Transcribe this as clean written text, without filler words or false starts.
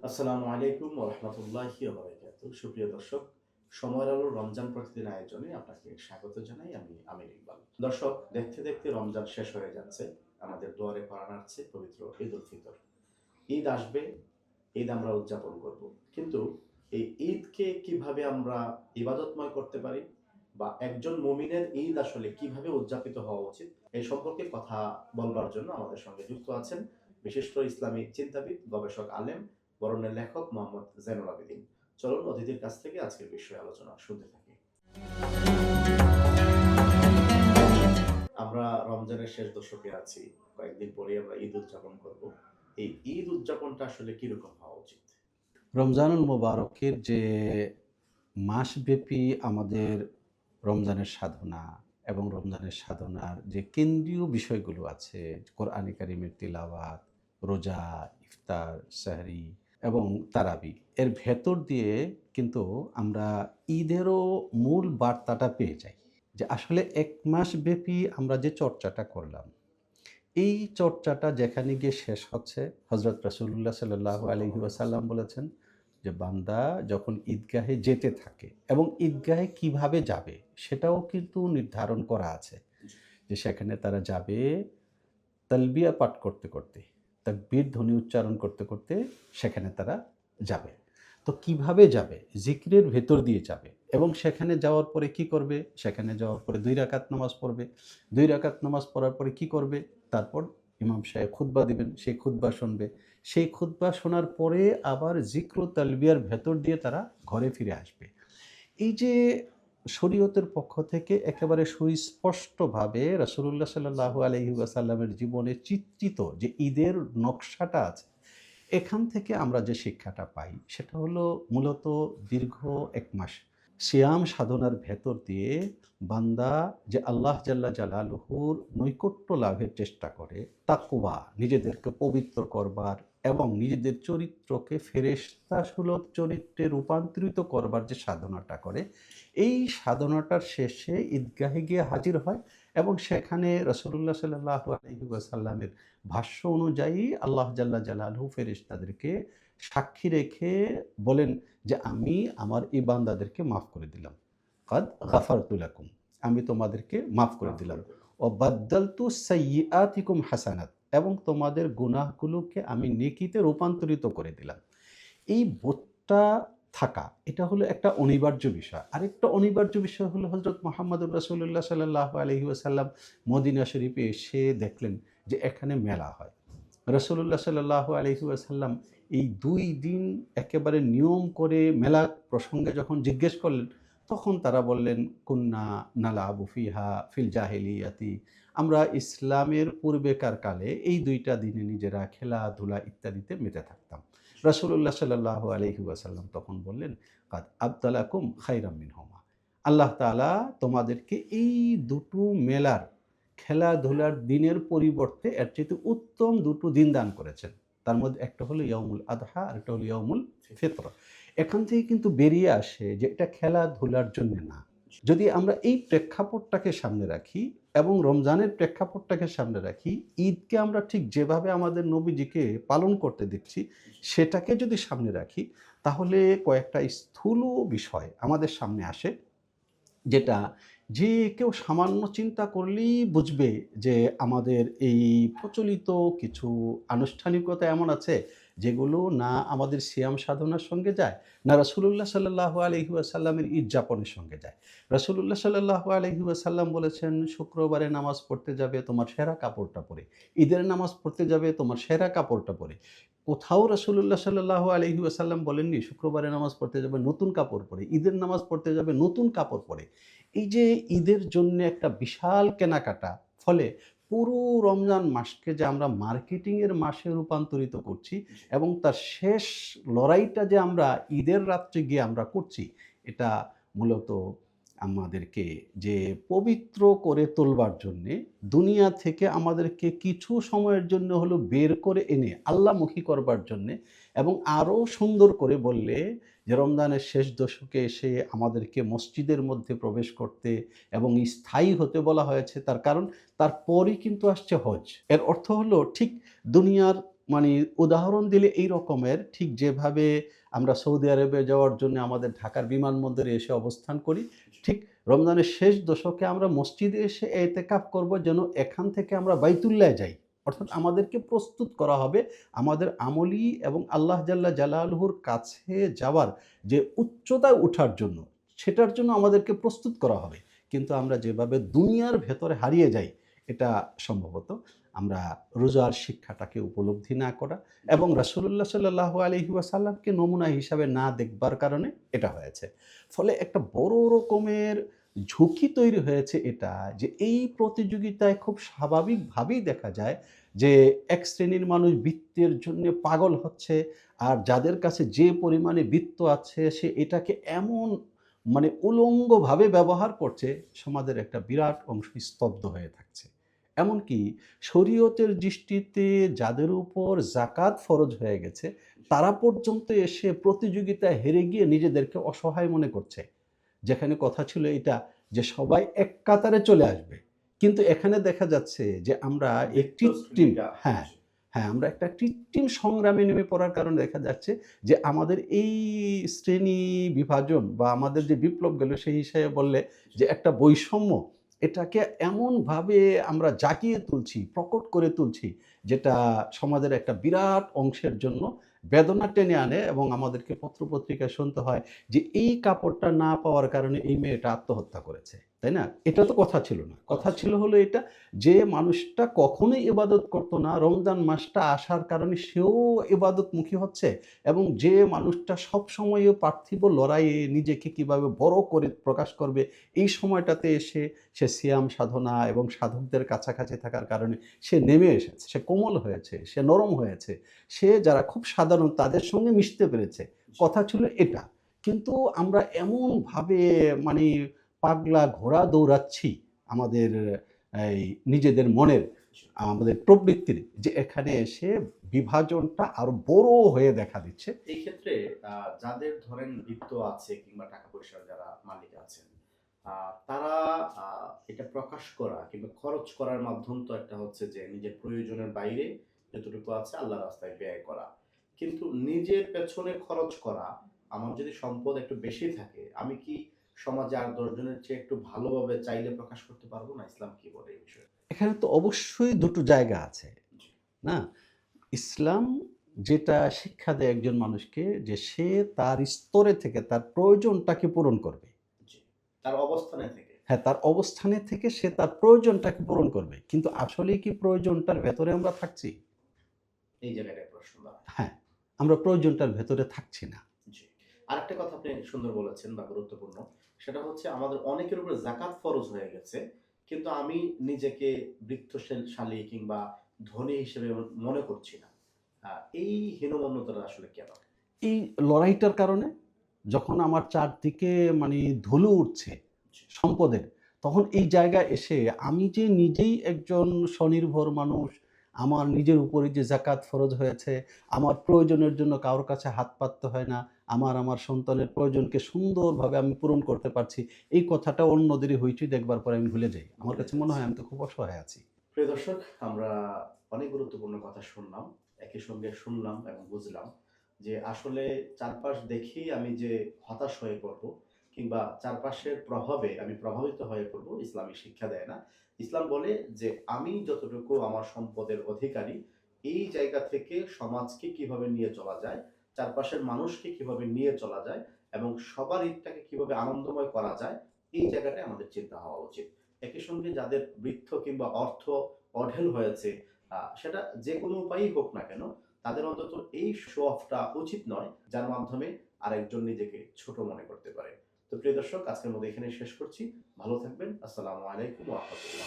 আসসালামু আলাইকুম ওয়া রাহমাতুল্লাহি ওয়া বারাকাতুহু। সুপ্রিয় দর্শক, সময়ের আলো রমজান প্রতিদিন আয়োজনে আপনাকে স্বাগত জানাই। আমি আমির ইকবাল। দর্শক, দেখতে দেখতে রমজান শেষ হয়ে যাচ্ছে। আমাদের দুয়ারে পড়া নাড়ছে পবিত্র ঈদ উল ফিতর। ঈদ আসবে, ঈদ আমরা উদযাপন করব। কিন্তু এই ঈদকে কিভাবে আমরা ইবাদতময় করতে পারি বা একজন মুমিনের ঈদ আসলে কিভাবে উদযাপিত হওয়া উচিত, এই সম্পর্কে কথা বলবার জন্য আমাদের সঙ্গে যুক্ত আছেন বিশিষ্ট ইসলামী চিন্তাবিদ, গবেষক, আলেম, বরেণ্য লেখক মোহাম্মদ জেনুল আবেদিন। চলুন অতিথির কাছ থেকে আজকের বিষয়ে আলোচনা শুনতে থাকি। আমরা রমজানের শেষ দশকে আছি। কয়েকদিন পরেই আমরা ঈদ উদযাপন করব। এই ঈদ উদযাপনটা আসলে কিরকম হওয়া উচিত? রমজানুল মোবারকের যে মাসব্যাপী আমাদের রমজানের সাধনা এবং রমজানের সাধনার যে কেন্দ্রীয় বিষয়গুলো আছে, কোরআনে কারিমের তিলাওয়াত, রোজা, ইফতার, সেহরি এবং তারাবি, এর ভেতর দিয়ে কিন্তু আমরা ঈদেরও মূল বার্তাটা পেয়ে যাই। যে আসলে এক মাস ব্যাপী আমরা যে চর্চাটা করলাম, এই চর্চাটা যেখানে গিয়ে শেষ হচ্ছে, হযরত রাসূলুল্লাহ সাল্লাল্লাহু আলাইহি ওয়াসাল্লাম বলেছেন যে বান্দা যখন ঈদগাহে যেতে থাকে এবং ঈদগাহে কিভাবে যাবে সেটাও কিন্তু নির্ধারণ করা আছে। যে সেখানে তারা যাবে তালবিয়া পাঠ করতে করতে, তাকবীর ধ্বনি উচ্চারণ করতে করতে সেখানে তারা যাবে। তো কিভাবে যাবে? জিকিরের ভেতর দিয়ে যাবে এবং সেখানে যাওয়ার পরে কি করবে? সেখানে যাওয়ার পরে ২ রাকাত নামাজ পড়বে। ২ রাকাত নামাজ পড়ার পরে কি করবে? তারপর ইমাম সাহেব খুতবা দিবেন, সেই খুতবা শুনবে। সেই খুতবা শোনার পরে আবার জিক্র ও তালবিয়ার ভেতর দিয়ে তারা ঘরে ফিরে আসবে। এই যে শরীয়তের পক্ষ থেকে একেবারে সুস্পষ্টভাবে রাসূলুল্লাহ সাল্লাল্লাহু আলাইহি ওয়াসাল্লামের জীবনে চিত্রিত যে ঈদের নকশাটা আছে, এখান থেকে আমরা যে শিক্ষাটা পাই সেটা হলো মূলত দীর্ঘ ১ মাস সিয়াম সাধনার ভেতর দিয়ে বান্দা যে আল্লাহ জাল্লা জালালুহুর নৈকট্য লাভের চেষ্টা করে, তাকওয়া, নিজেদেরকে পবিত্র করবার এবং নিজেদের চরিত্রকে ফেরেশতাসুলভ চরিত্রে রূপান্তরিত করবার যে সাধনাটা করে, এই সাধনাটার শেষে ঈদগাহে গিয়ে হাজির হয় এবং সেখানে রাসূলুল্লাহ সাল্লাল্লাহু আলাইহি ওয়াসাল্লামের ভাষ্য অনুযায়ী আল্লাহ জাল্লা জালালহু ফেরেশতাদেরকে সাক্ষী রেখে বলেন যে আমি আমার এই বান্দাদেরকে মাফ করে দিলাম। কাদ গাফারতু লাকুম, আমি তোমাদেরকে মাফ করে মাফ দিলাম। করে দেবেন। ও বাদ্দালতু সাইয়্যাতিকুম হাসানাত, এবং তোমাদের গুনাহগুলোকে আমি নেকিতে রূপান্তরিত করে দিলাম। এই বোধটা থাকা, এটা হলো একটা অনিবার্য বিষয়। আরেকটা অনিবার্য বিষয় হলো হযরত মুহাম্মদুর রাসূলুল্লাহ সাল্লাল্লাহু আলাইহি ওয়াসাল্লাম মদিনা শরীফে এসে দেখলেন যে এখানে মেলা হয়। রাসূলুল্লাহ সাল্লাল্লাহু আলাইহি ওয়াসাল্লাম এই ২ দিন একেবারে নিয়ম করে মেলা প্রসঙ্গে যখন জিজ্ঞেস করলেন, তখন তারা বললেন, কুন্না নালাবু ফিহা ফিল জাহিলিয়াতি, আমরা ইসলামের পূর্বেকার কালে এই ২ টা দিনে নিজেরা খেলাধুলা ইত্যাদিতে মেতে থাকতাম। রাসূলুল্লাহ সাল্লাল্লাহু আলাইহি ওয়াসাল্লাম তখন বললেন, কাদ আবদালাকুম খাইরাম মিনহুমা, আল্লাহ তাআলা তোমাদেরকে এই দুটো মেলার খেলাধুলার দিনের পরিবর্তে এর চাইতে উত্তম দুটো দিন দান করেছেন। তার মধ্যে একটা হলো ইয়াউমুল আদহা আর একটা হলো ইয়াউমুল ফিতর। এখান থেকে কিন্তু বেরিয়ে আসে যে এটা খেলাধুলার জন্য না। যদি আমরা এই প্রেক্ষাপটটাকে সামনে রাখি এবং রমজানের প্রেক্ষাপটটাকে সামনে রাখি, ঈদকে আমরা ঠিক যেভাবে আমাদের নবীজিকে পালন করতে দেখছি, সেটাকে যদি সামনে রাখি, তাহলে কয়েকটা স্থূল বিষয় আমাদের সামনে আসে, যেটা যে কেউ সামান্য চিন্তা করলেই বুঝবে যে আমাদের এই প্রচলিত কিছু আনুষ্ঠানিকতা এমন আছে যেগুলো না আমাদের সিয়াম সাধনার সঙ্গে যায়, না রাসূলুল্লাহ সাল্লাল্লাহু আলাইহি ওয়াসাল্লামের ঈদ যাপনের সঙ্গে যায়। রাসূলুল্লাহ সাল্লাল্লাহু আলাইহি ওয়াসাল্লাম বলেছেন, শুক্রবারে নামাজ পড়তে যাবে তোমার সেরা কাপড়টা পরে, ঈদের নামাজ পড়তে যাবে তোমার সেরা কাপড়টা পরে। কোথাও রাসূলুল্লাহ সাল্লাল্লাহু আলাইহি ওয়াসাল্লাম বলেননি শুক্রবারে নামাজ পড়তে যাবে নতুন কাপড় পরে, ঈদের নামাজ পড়তে যাবে নতুন কাপড় পরে। এই যে ঈদের জন্যে একটা বিশাল কেনাকাটা, ফলে পুরো রমজান মাসকে যে আমরা মার্কেটিংয়ের মাসে রূপান্তরিত করছি এবং তার শেষ লড়াইটা যে আমরা ঈদের রাত্রে গিয়ে আমরা করছি, এটা মূলত আমাদেরকে যে পবিত্র করে তোলবার জন্যে, দুনিয়া থেকে আমাদেরকে কিছু সময়ের জন্য হলেও বের করে এনে আল্লাহমুখী করবার জন্যে, এবং আরও সুন্দর করে বললে যে রমজানের শেষ দশকে এসে আমাদেরকে মসজিদের মধ্যে প্রবেশ করতে এবং স্থায়ী হতে বলা হয়েছে। তার কারণ তারপরই কিন্তু আসছে হজ। এর অর্থ হলো ঠিক দুনিয়ার মানে উদাহরণ দিলে এই রকমের, ঠিক যেভাবে আমরা সৌদি আরবে যাওয়ার জন্য আমাদের ঢাকার বিমানবন্দরে এসে অবস্থান করি, ঠিক রমজানের শেষ দশকে আমরা মসজিদে এসে এতেকাফ করব যেন এখান থেকে আমরা বাইতুল্লাহ যাই। অর্থাৎ আমাদেরকে প্রস্তুত করা হবে আমাদের আমলি এবং আল্লাহ জাল্লা জালালুহুর কাছে যাওয়ার যে উচ্চতায় ওঠার জন্য, সেটার জন্য আমাদেরকে প্রস্তুত করা হবে। কিন্তু আমরা যেভাবে দুনিয়ার ভেতরে হারিয়ে যাই, এটা সম্ভবত আমরা রোজার শিক্ষাটাকে উপলব্ধি না করা এবং রাসূলুল্লাহ সাল্লাল্লাহু আলাইহি ওয়াসাল্লামকে নমুনা হিসাবে না দেখবার কারণে এটা হয়েছে। ফলে একটা বড় রকমের ঝুঁকি তৈরি হয়েছে এটা, যে এই প্রতিযোগিতায় খুব স্বাভাবিকভাবেই দেখা যায় যে এক শ্রেণীর মানুষ বৃত্তের জন্য পাগল হচ্ছে, আর যাদের কাছে যে পরিমাণে বৃত্ত আছে সে এটাকে এমন মানে উলঙ্গভাবে ব্যবহার করছে, সমাজের একটা বিরাট অংশ স্তব্ধ হয়ে থাকছে। এমনকি শরীয়তের দৃষ্টিতে যাদের উপর যাকাত ফরজ হয়ে গেছে, তারা পর্যন্ত এসে প্রতিযোগিতায় হেরে গিয়ে নিজেদেরকে অসহায় মনে করছে। যেখানে কথা ছিল এটা যে সবাই এক কাতারে চলে আসবে, কিন্তু এখানে দেখা যাচ্ছে যে আমরা একটি টিম, হ্যাঁ হ্যাঁ, আমরা একটা কৃত্রিম সংগ্রামে নেমে পড়ার কারণে দেখা যাচ্ছে যে আমাদের এই শ্রেণী বিভাজন বা আমাদের যে বিপ্লব গেল সেই হিসাবে বললে যে একটা বৈষম্য, এটাকে এমনভাবে আমরা জাগিয়ে তুলছি, প্রকট করে তুলছি, যেটা সমাজের একটা বিরাট অংশের জন্য বেদনা টেনে আনে এবং আমাদেরকে পত্রপত্রিকায় শুনতে হয় যে এই কাপড়টা না পাওয়ার কারণে এই মেয়েটা আত্মহত্যা করেছে, তাই না? এটা তো কথা ছিল না। কথা ছিল হলো এটা, যে মানুষটা কখনোই ইবাদত করতো না, রমজান মাসটা আসার কারণে সেও ইবাদতমুখী হচ্ছে, এবং যে মানুষটা সবসময় পার্থিব লড়াইয়ে নিজেকে কিভাবে বড় করে প্রকাশ করবে, এই সময়টাতে এসে সে সিয়াম সাধনা এবং সাধকদের কাছাকাছি থাকার কারণে সে নেমে এসেছে, সে কোমল হয়েছে, সে নরম হয়েছে, সে যারা খুব সাধারণ তাদের সঙ্গে মিশতে পেরেছে। কথা ছিল এটা। কিন্তু আমরা এমনভাবে মানে পাগলা ঘোড়া দৌড়াচ্ছি আমাদের এই নিজেদের মনের, আমাদের প্রবৃত্তির, যে এখানে এসে বিভাজনটা আরো বড় হয়ে দেখা দিচ্ছে। এই ক্ষেত্রে যাদের ধরেন বৃত্ত আছে কিংবা টাকা পয়সার যারা মালিক আছেন, তারা এটা প্রকাশ করা কিংবা খরচ করার মাধ্যম তো একটা হচ্ছে যে নিজের প্রয়োজনের বাইরে যতটুকু আছে আল্লাহর রাস্তায় ব্যয় করা। কিন্তু নিজের পেছনে খরচ করা, আমার যদি সম্পদ একটু বেশি থাকে, আমি কি সমাজে আর ১০ জনের চেয়ে একটু ভালোভাবে চাইলে প্রকাশ করতে পারবো না? ইসলাম কি বলে এই বিষয়ে? এখানে তো অবশ্যই দুটো জায়গা আছে, জি, না? ইসলাম যেটা শিক্ষা দেয় একজন মানুষকে, যে সে তার স্তরে থেকে তার প্রয়োজনটাকে পূরণ করবে। জি। তার অবস্থানে থেকে। হ্যাঁ, তার অবস্থানে থেকে সে তার প্রয়োজনটাকে পূরণ করবে। কিন্তু আসলেই কি প্রয়োজনটার ভেতরে আমরা থাকছি? এই জায়গাটায় প্রশ্ন দাঁড়ায়। হ্যাঁ, আমরা প্রয়োজনটার ভেতরে থাকছি না। জি। আরেকটা কথা আপনি সুন্দর বলেছেন বা গুরুত্বপূর্ণ। সেটা হচ্ছে আমাদের অনেকের উপরে যাকাত ফরজ হয়ে গেছে। কিন্তু আমি নিজেকে বৃত্তশালী কিংবা ধনী হিসেবে মনে করছি না। আ এই হীনমন্যতাটা আসলে কেন? এই লড়াইটার কারণে যখন আমার চারদিকে মানে ধুলো উঠছে জি, সম্পদের, তখন এই জায়গায় এসে আমি যে নিজেই একজন স্বনির্ভর মানুষ, আমার নিজের উপরে যে যাকাত ফরজ হয়েছে, আমার প্রয়োজনের জন্য কারোর কাছে হাত পাততে হয় না, আমার সন্তানের প্রয়োজনকে সুন্দরভাবে আমি পূরণ করতে পারছি, এই কথাটা অন্যদেরই হইচই দেখবার পরে আমি ভুলে যাই। আমার ভুলে কাছে মনে যাচ্ছি। হয় আমি তো খুব অসহায় আছি। প্রিয় দর্শক, আমরা অনেক গুরুত্বপূর্ণ কথা শুনলাম। একই সঙ্গে শুনলাম এবং বুঝলাম যে আসলে চারপাশ দেখেই আমি যে হতাশ হয়ে পড়ব কিংবা চারপাশের প্রভাবে আমি প্রভাবিত হয়ে পড়ব, ইসলামী শিক্ষা দেয় না। ইসলাম বলে যে আমি যতটুকু আমার সম্পদের অধিকারী, এই জায়গা থেকে সমাজকে কিভাবে নিয়ে চলা যায়, চারপাশের মানুষকে কিভাবে নিয়ে চলা যায় এবং সবার ঈদটাকে কিভাবে আনন্দময় করা যায়, এই জায়গাটায় আমাদের চিন্তা হওয়া উচিত। একই সঙ্গে যাদের বৃত্ত কিংবা অর্থ অঢেল হয়েছে, সেটা যে কোনো উপায়েই হোক না কেন, তাদের অন্তত এই শো অফটা উচিত নয়, যার মাধ্যমে আরেকজন নিজেকে ছোট মনে করতে পারে। তো প্রিয় দর্শক, আজকের মতো এখানেই শেষ করছি। ভালো থাকবেন। আসসালামু আলাইকুম ওয়া রাহমাতুল্লাহ।